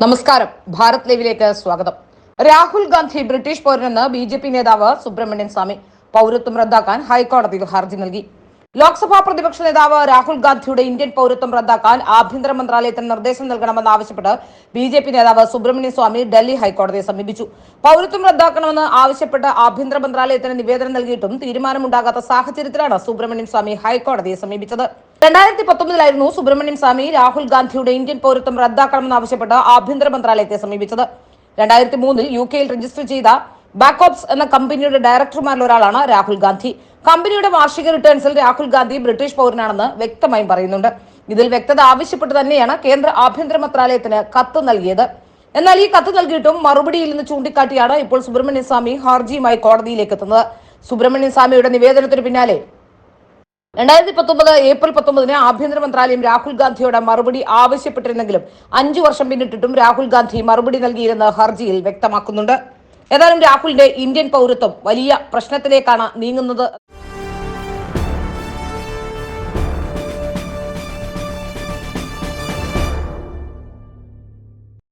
നമസ്കാരം. ഭാരത് ലൈവിലേക്ക് സ്വാഗതം. രാഹുൽ ഗാന്ധി ബ്രിട്ടീഷ് പൗരനെന്ന് ബി.ജെ.പി നേതാവ് സുബ്രഹ്മണ്യൻ സ്വാമി പൗരത്വം റദ്ദാക്കാൻ ഹൈക്കോടതിയിൽ ഹർജി നൽകി. ലോക്സഭാ പ്രതിപക്ഷ നേതാവ് രാഹുൽ ഗാന്ധിയുടെ ഇന്ത്യൻ പൗരത്വം റദ്ദാക്കാൻ ആഭ്യന്തര മന്ത്രാലയത്തിന് നിർദ്ദേശം നൽകണമെന്നാവശ്യപ്പെട്ട് ബി.ജെ.പി നേതാവ് സുബ്രഹ്മണ്യൻ സ്വാമി ഡൽഹി ഹൈക്കോടതിയെ സമീപിച്ചു. പൗരത്വം റദ്ദാക്കണമെന്ന് ആവശ്യപ്പെട്ട് ആഭ്യന്തര മന്ത്രാലയത്തിന് നിവേദനം നൽകിയിട്ടും തീരുമാനമുണ്ടാകാത്ത സാഹചര്യത്തിലാണ് സുബ്രഹ്മണ്യൻ സ്വാമി ഹൈക്കോടതിയെ സമീപിച്ചത്. 2019 സുബ്രഹ്മണ്യൻ സ്വാമി രാഹുൽ ഗാന്ധിയുടെ ഇന്ത്യൻ പൗരത്വം റദ്ദാക്കണമെന്നാവശ്യപ്പെട്ട് ആഭ്യന്തര മന്ത്രാലയത്തെ സമീപിച്ചത്. 2003 UK-യിൽ രജിസ്റ്റർ ചെയ്ത ബാക്കോപ്സ് എന്ന കമ്പനിയുടെ ഡയറക്ടർമാരിൽ ഒരാളാണ് രാഹുൽ ഗാന്ധി. കമ്പനിയുടെ വാർഷിക റിട്ടേൺസിൽ രാഹുൽ ഗാന്ധി ബ്രിട്ടീഷ് പൗരനാണെന്ന് വ്യക്തമായും പറയുന്നുണ്ട്. ഇതിൽ വ്യക്തത ആവശ്യപ്പെട്ട് തന്നെയാണ് കേന്ദ്ര ആഭ്യന്തര മന്ത്രാലയത്തിന് കത്ത് നൽകിയത്. എന്നാൽ ഈ കത്ത് നൽകിയിട്ടും മറുപടിയിൽ നിന്ന് ചൂണ്ടിക്കാട്ടിയാണ് ഇപ്പോൾ സുബ്രഹ്മണ്യൻ സ്വാമി ഹർജിയുമായി കോടതിയിലേക്ക് എത്തുന്നത്. സുബ്രഹ്മണ്യൻ സ്വാമിയുടെ നിവേദനത്തിന് പിന്നാലെ 2019 ഏപ്രിൽ 19 ആഭ്യന്തര മന്ത്രാലയം രാഹുൽ ഗാന്ധിയോട് മറുപടി ആവശ്യപ്പെട്ടിരുന്നെങ്കിലും 5 വർഷം പിന്നിട്ടിട്ടും രാഹുൽ ഗാന്ധി മറുപടി നൽകിയിരുന്ന ഹർജിയിൽ വ്യക്തമാക്കുന്നുണ്ട്. ഏതായാലും രാഹുലിന്റെ ഇന്ത്യൻ പൗരത്വം വലിയ പ്രശ്നത്തിലേക്കാണ് നീങ്ങുന്നത്.